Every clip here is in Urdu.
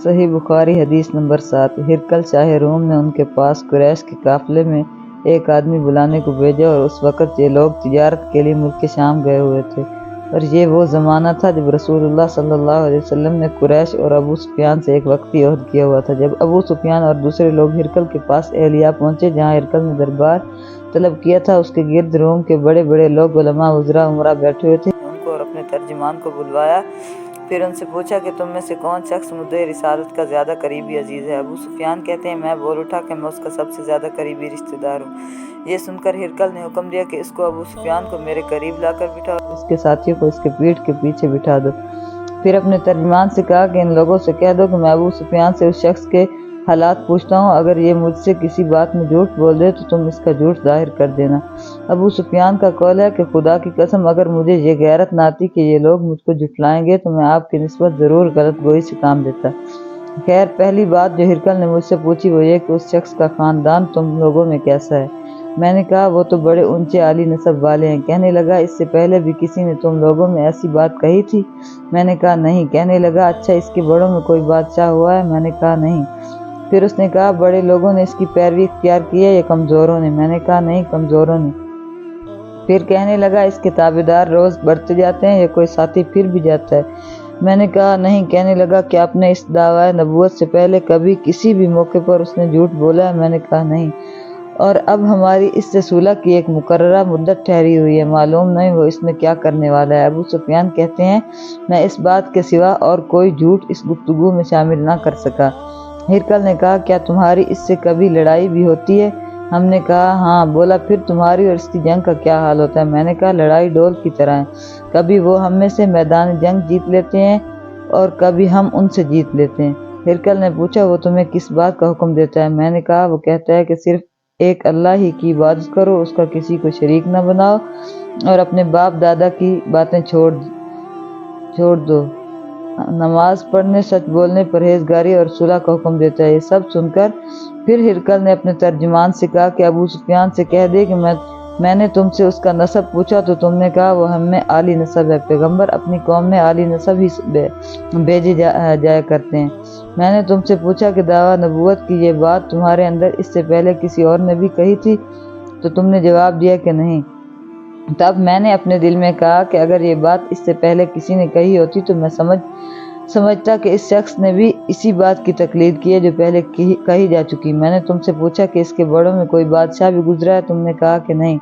صحیح بخاری حدیث نمبر 7۔ ہرقل شاہ روم نے ان کے پاس قریش کے قافلے میں ایک آدمی بلانے کو بھیجا، اور اس وقت یہ لوگ تجارت کے لیے ملک شام گئے ہوئے تھے، اور یہ وہ زمانہ تھا جب رسول اللہ صلی اللہ علیہ وسلم نے قریش اور ابو سفیان سے ایک وقتی عہد کیا ہوا تھا۔ جب ابو سفیان اور دوسرے لوگ ہرقل کے پاس اہلیہ پہنچے جہاں ہرقل نے دربار طلب کیا تھا، اس کے گرد روم کے بڑے بڑے لوگ، علماء، وزراء، امراء بیٹھے ہوئے تھے۔ ان کو اور اپنے ترجمان کو بلوایا، پھر ان سے پوچھا کہ تم میں سے کون شخص مدعی رسالت کا زیادہ قریبی عزیز ہے؟ ابو سفیان کہتے ہیں میں بول اٹھا کہ میں اس کا سب سے زیادہ قریبی رشتہ دار ہوں۔ یہ سن کر ہرقل نے حکم دیا کہ اس کو ابو سفیان کو میرے قریب لا کر بٹھاؤ اور اس کے ساتھیوں کو اس کے پیٹھ کے پیچھے بٹھا دو۔ پھر اپنے ترجمان سے کہا کہ ان لوگوں سے کہہ دو کہ میں ابو سفیان سے اس شخص کے حالات پوچھتا ہوں، اگر یہ مجھ سے کسی بات میں جھوٹ بول دے تو تم اس کا جھوٹ ظاہر کر دینا۔ ابو سفیان کا قول ہے کہ خدا کی قسم اگر مجھے یہ غیرت نہ آتی کہ یہ لوگ مجھ کو جھٹلائیں گے تو میں آپ کی نسبت ضرور غلط گوئی سے کام لیتا۔ خیر، پہلی بات جو ہرقل نے مجھ سے پوچھی وہ یہ کہ اس شخص کا خاندان تم لوگوں میں کیسا ہے؟ میں نے کہا وہ تو بڑے اونچے عالی نسب والے ہیں۔ کہنے لگا اس سے پہلے بھی کسی نے تم لوگوں میں ایسی بات کہی تھی؟ میں نے کہا نہیں۔ کہنے لگا اچھا اس کے بڑوں میں کوئی بادشاہ ہوا ہے؟ میں نے کہا نہیں۔ پھر اس نے کہا بڑے لوگوں نے اس کی پیروی اختیار کی ہے یا کمزوروں نے؟ میں نے کہا نہیں، کمزوروں نے۔ پھر کہنے لگا اس کے تابعدار روز بڑھتے جاتے ہیں یا کوئی ساتھی پھر بھی جاتا ہے؟ میں نے کہا نہیں۔ کہنے لگا کہ آپ نے اس دعویٰ نبوت سے پہلے کبھی کسی بھی موقع پر اس نے جھوٹ بولا ہے؟ میں نے کہا نہیں۔ اور اب ہماری اس سے صلح کی ایک مقررہ مدت ٹھہری ہوئی ہے، معلوم نہیں وہ اس میں کیا کرنے والا ہے۔ ابو سفیان کہتے ہیں میں اس بات کے سوا اور کوئی جھوٹ اس گفتگو میں شامل نہ کر سکا۔ ہرقل نے کہا کیا تمہاری اس سے کبھی لڑائی بھی ہوتی ہے؟ ہم نے کہا ہاں۔ بولا پھر تمہاری اور اس کی جنگ کا کیا حال ہوتا ہے؟ میں نے کہا لڑائی ڈول کی طرح ہے، کبھی وہ ہم میں سے میدان جنگ جیت لیتے ہیں اور کبھی ہم ان سے جیت لیتے ہیں۔ ہرقل نے پوچھا وہ تمہیں کس بات کا حکم دیتا ہے؟ میں نے کہا وہ کہتا ہے کہ صرف ایک اللہ ہی کی عبادت کرو، اس کا کسی کو شریک نہ بناؤ اور اپنے باپ دادا کی باتیں چھوڑ دو، نماز پڑھنے، سچ بولنے، پرہیزگاری اور صلح کا حکم دیتا ہے۔ یہ سب سن کر پھر ہرقل نے اپنے ترجمان سے کہا کہ ابو سفیان سے کہہ دے کہ میں نے تم سے اس کا نسب پوچھا تو تم نے کہا وہ ہم میں عالی نسب ہے، پیغمبر اپنی قوم میں عالی نسب ہی بھیجے جایا کرتے ہیں۔ میں نے تم سے پوچھا کہ دعویٰ نبوت کی یہ بات تمہارے اندر اس سے پہلے کسی اور نے بھی کہی تھی تو تم نے جواب دیا کہ نہیں۔ تب میں نے اپنے دل میں کہا کہ اگر یہ بات اس سے پہلے کسی نے کہی ہوتی تو میں سمجھتا کہ اس شخص نے بھی اسی بات کی تقلید کی ہے جو پہلے کہی جا چکی۔ میں نے تم سے پوچھا کہ اس کے بڑوں میں کوئی بادشاہ بھی گزرا ہے؟ تم نے کہا کہ نہیں۔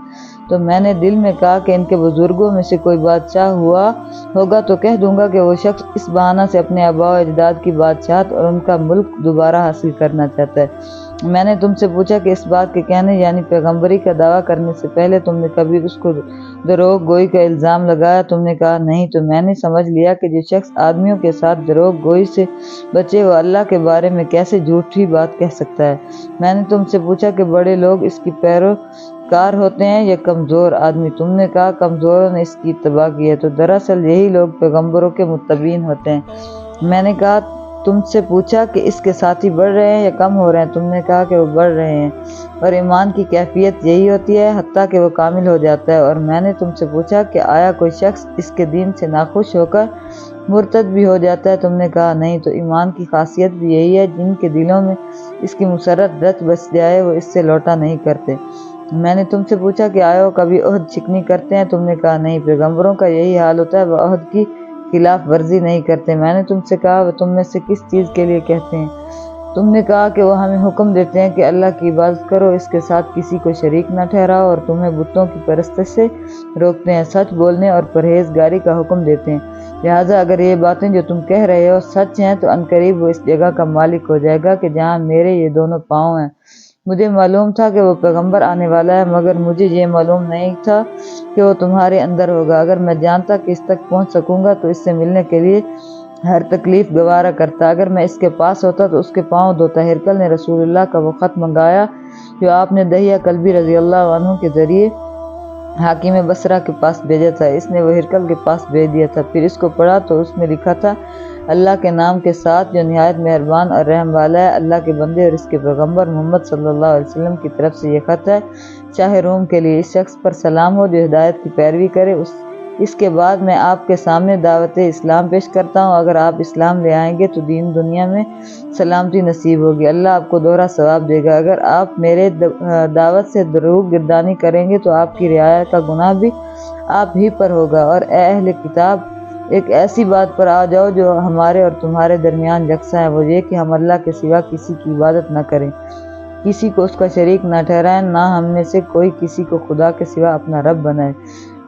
تو میں نے دل میں کہا کہ ان کے بزرگوں میں سے کوئی بادشاہ ہوا ہوگا تو کہہ دوں گا کہ وہ شخص اس بہانہ سے اپنے آباء و اجداد کی بادشاہت اور ان کا ملک دوبارہ حاصل کرنا چاہتا ہے۔ میں نے تم سے پوچھا کہ اس بات کے کہنے یعنی پیغمبری کا دعویٰ کرنے سے پہلے تم نے کبھی اس کو دروغ گوئی کا الزام لگایا؟ تم نے کہا نہیں۔ تو میں نے سمجھ لیا کہ جو شخص آدمیوں کے ساتھ دروغ گوئی سے بچے وہ اللہ کے بارے میں کیسے جھوٹی بات کہہ سکتا ہے۔ میں نے تم سے پوچھا کہ بڑے لوگ اس کی پیروکار ہوتے ہیں یا کمزور آدمی؟ تم نے کہا کمزوروں نے اس کی اتباع کی ہے، تو دراصل یہی لوگ پیغمبروں کے متبعین ہوتے ہیں۔ میں نے کہا تم سے پوچھا کہ اس کے ساتھی بڑھ رہے ہیں یا کم ہو رہے ہیں؟ تم نے کہا کہ وہ بڑھ رہے ہیں، اور ایمان کی کیفیت یہی ہوتی ہے حتیٰ کہ وہ کامل ہو جاتا ہے۔ اور میں نے تم سے پوچھا کہ آیا کوئی شخص اس کے دین سے ناخوش ہو کر مرتد بھی ہو جاتا ہے؟ تم نے کہا نہیں۔ تو ایمان کی خاصیت بھی یہی ہے، جن کے دلوں میں اس کی مسرت رچ بس جائے وہ اس سے لوٹا نہیں کرتے۔ میں نے تم سے پوچھا کہ آیا وہ کبھی عہد شکنی کرتے ہیں؟ تم نے کہا نہیں۔ پیغمبروں کا یہی حال ہوتا ہے، وہ عہد کی خلاف ورزی نہیں کرتے۔ میں نے تم سے کہا وہ تم میں سے کس چیز کے لیے کہتے ہیں؟ تم نے کہا کہ وہ ہمیں حکم دیتے ہیں کہ اللہ کی عبادت کرو، اس کے ساتھ کسی کو شریک نہ ٹھہراؤ، اور تمہیں بتوں کی پرستش سے روکتے ہیں، سچ بولنے اور پرہیزگاری کا حکم دیتے ہیں۔ لہٰذا اگر یہ باتیں جو تم کہہ رہے ہو سچ ہیں تو عنقریب وہ اس جگہ کا مالک ہو جائے گا کہ جہاں میرے یہ دونوں پاؤں ہیں۔ مجھے معلوم تھا کہ وہ پیغمبر آنے والا ہے، مگر مجھے یہ معلوم نہیں تھا کہ وہ تمہارے اندر ہوگا۔ اگر میں جانتا کہ اس تک پہنچ سکوں گا تو اس سے ملنے کے لیے ہر تکلیف گوارا کرتا، اگر میں اس کے پاس ہوتا تو اس کے پاؤں دھوتا۔ ہرقل نے رسول اللہ کا وہ خط منگایا جو آپ نے دحیہ کلبی رضی اللہ عنہ کے ذریعے حاکم بصرہ کے پاس بھیجا تھا۔ اس نے وہ ہرقل کے پاس بھیج دیا تھا۔ پھر اس کو پڑھا تو اس میں لکھا تھا اللہ کے نام کے ساتھ جو نہایت مہربان اور رحم والا ہے، اللہ کے بندے اور اس کے پیغمبر محمد صلی اللہ علیہ وسلم کی طرف سے یہ خط ہے شاہ روم کے لیے۔ اس شخص پر سلام ہو جو ہدایت کی پیروی کرے، اس کے بعد میں آپ کے سامنے دعوت اسلام پیش کرتا ہوں۔ اگر آپ اسلام لے آئیں گے تو دین دنیا میں سلامتی نصیب ہوگی، اللہ آپ کو دوہرا ثواب دے گا۔ اگر آپ میرے دعوت سے دروغ گردانی کریں گے تو آپ کی رعایا کا گناہ بھی آپ ہی پر ہوگا۔ اور اے اہل کتاب، ایک ایسی بات پر آ جاؤ جو ہمارے اور تمہارے درمیان یکساں ہے، وہ یہ کہ ہم اللہ کے سوا کسی کی عبادت نہ کریں، کسی کو اس کا شریک نہ ٹھہرائیں، نہ ہم میں سے کوئی کسی کو خدا کے سوا اپنا رب بنائے۔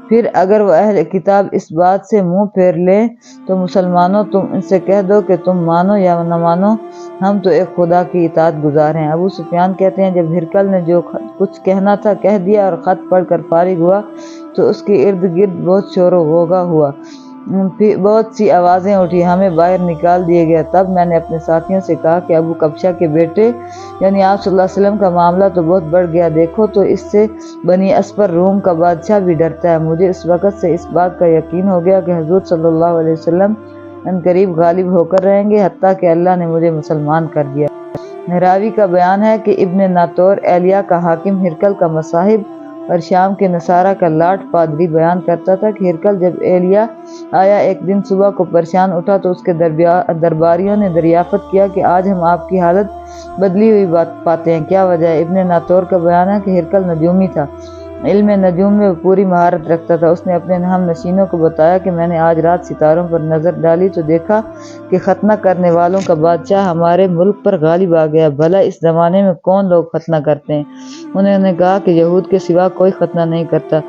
پھر اگر وہ اہل کتاب اس بات سے منہ پھیر لیں تو مسلمانوں، تم ان سے کہہ دو کہ تم مانو یا نہ مانو، ہم تو ایک خدا کی اطاعت گزار ہیں۔ ابو سفیان کہتے ہیں، جب ہرقل نے جو کچھ کہنا تھا کہہ دیا اور خط پڑھ کر فارغ ہوا تو اس کے ارد گرد بہت شور و غوغا ہوا، بہت سی آوازیں اٹھی، ہمیں باہر نکال دیا گیا۔ تب میں نے اپنے ساتھیوں سے کہا کہ ابو کبشہ کے بیٹے یعنی آپ صلی اللہ علیہ وسلم کا معاملہ تو بہت بڑھ گیا، دیکھو تو اس سے بنی اسفر روم کا بادشاہ بھی ڈرتا ہے۔ مجھے اس وقت سے اس بات کا یقین ہو گیا کہ حضور صلی اللہ علیہ وسلم عنقریب غالب ہو کر رہیں گے، حتیٰ کہ اللہ نے مجھے مسلمان کر دیا۔ راوی کا بیان ہے کہ ابن ناطور ایلیا کا حاکم ہرقل کا مصاحب اور شام کے نصارہ کا لاٹ پادری بیان کرتا تھا کہ ہرقل جب ایلیا آیا ایک دن صبح کو پریشان اٹھا تو اس کے درباریوں نے دریافت کیا کہ آج ہم آپ کی حالت بدلی ہوئی پاتے ہیں، کیا وجہ ہے؟ ابن ناطور کا بیان ہے کہ ہرقل نجومی تھا، علم نجوم میں وہ پوری مہارت رکھتا تھا۔ اس نے اپنے ہم نشینوں کو بتایا کہ میں نے آج رات ستاروں پر نظر ڈالی تو دیکھا کہ ختنہ کرنے والوں کا بادشاہ ہمارے ملک پر غالب آ گیا۔ بھلا اس زمانے میں کون لوگ ختنہ کرتے ہیں؟ انہوں نے کہا کہ یہود کے سوا کوئی ختنہ نہیں کرتا،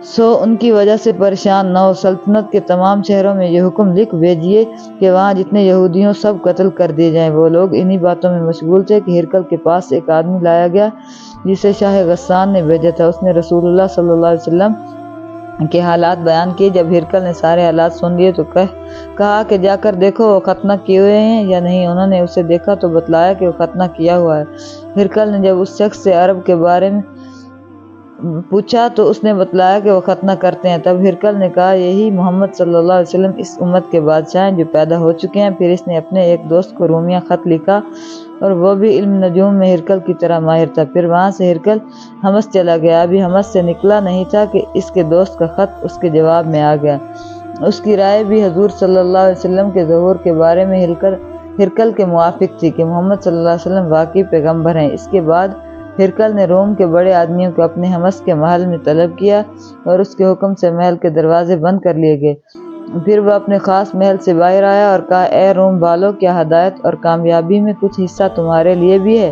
سو ان کی وجہ سے پریشان نہ ہو۔ سلطنت کے تمام شہروں میں یہ حکم لکھ بھیجیے کہ وہاں جتنے یہودی ہوں سب قتل کر دیے جائیں۔ وہ لوگ انہی باتوں میں مشغول تھے کہ ہرقل کے پاس ایک آدمی لایا گیا جسے شاہ غسان نے بھیجا تھا۔ اس نے رسول اللہ صلی اللہ علیہ وسلم کے حالات بیان کیے۔ جب ہرقل نے سارے حالات سن لیے تو کہا کہ جا کر دیکھو وہ ختنہ کیے ہوئے ہیں یا نہیں۔ انہوں نے اسے دیکھا تو بتلایا کہ وہ ختنہ کیا ہوا ہے۔ ہرقل نے جب اس شخص سے عرب کے بارے میں پوچھا تو اس نے بتلایا کہ وہ ختنہ کرتے ہیں۔ تب ہرقل نے کہا، یہی محمد صلی اللہ علیہ وسلم اس امت کے بادشاہ ہیں جو پیدا ہو چکے ہیں۔ پھر اس نے اپنے ایک دوست کو رومیہ خط لکھا اور وہ بھی علم نجوم میں ہرقل کی طرح ماہر تھا۔ پھر وہاں سے ہرقل حمص چلا گیا، ابھی حمص سے نکلا نہیں تھا کہ اس کے دوست کا خط اس کے جواب میں آ گیا۔ اس کی رائے بھی حضور صلی اللہ علیہ وسلم کے ظہور کے بارے میں ہرقل کے موافق تھی کہ محمد صلی اللہ علیہ وسلم واقعی پیغمبر ہیں۔ اس کے بعد ہرقل نے روم کے بڑے آدمیوں کو اپنے حمص کے محل میں طلب کیا اور اس کے حکم سے محل کے دروازے بند کر لیے گئے۔ پھر وہ اپنے خاص محل سے باہر آیا اور کہا، اے روم والو، کیا ہدایت اور کامیابی میں کچھ حصہ تمہارے لیے بھی ہے؟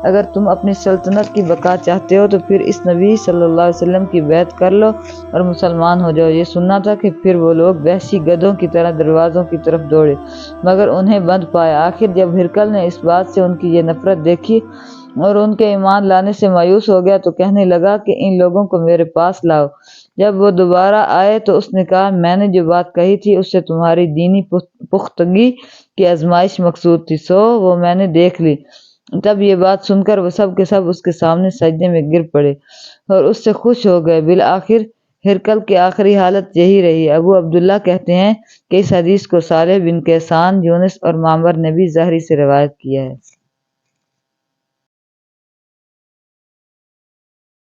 اگر تم اپنی سلطنت کی بقا چاہتے ہو تو پھر اس نبی صلی اللہ علیہ وسلم کی بیعت کر لو اور مسلمان ہو جاؤ۔ یہ سننا تھا کہ پھر وہ لوگ وحشی گدھوں کی طرح دروازوں کی طرف دوڑے مگر انہیں بند پایا۔ آخر جب ہرقل نے اس بات سے ان کی یہ نفرت دیکھی اور ان کے ایمان لانے سے مایوس ہو گیا تو کہنے لگا کہ ان لوگوں کو میرے پاس لاؤ۔ جب وہ دوبارہ آئے تو اس نے کہا، میں نے جو بات کہی تھی اس سے تمہاری دینی پختگی کی آزمائش مقصود تھی، سو وہ میں نے دیکھ لی۔ تب یہ بات سن کر وہ سب کے سب اس کے سامنے سجدے میں گر پڑے اور اس سے خوش ہو گئے۔ بالآخر ہرقل کی آخری حالت یہی رہی۔ ابو عبداللہ کہتے ہیں کہ اس حدیث کو صالح بن کیسان، یونس اور معمر نے بھی زہری سے روایت کیا ہے۔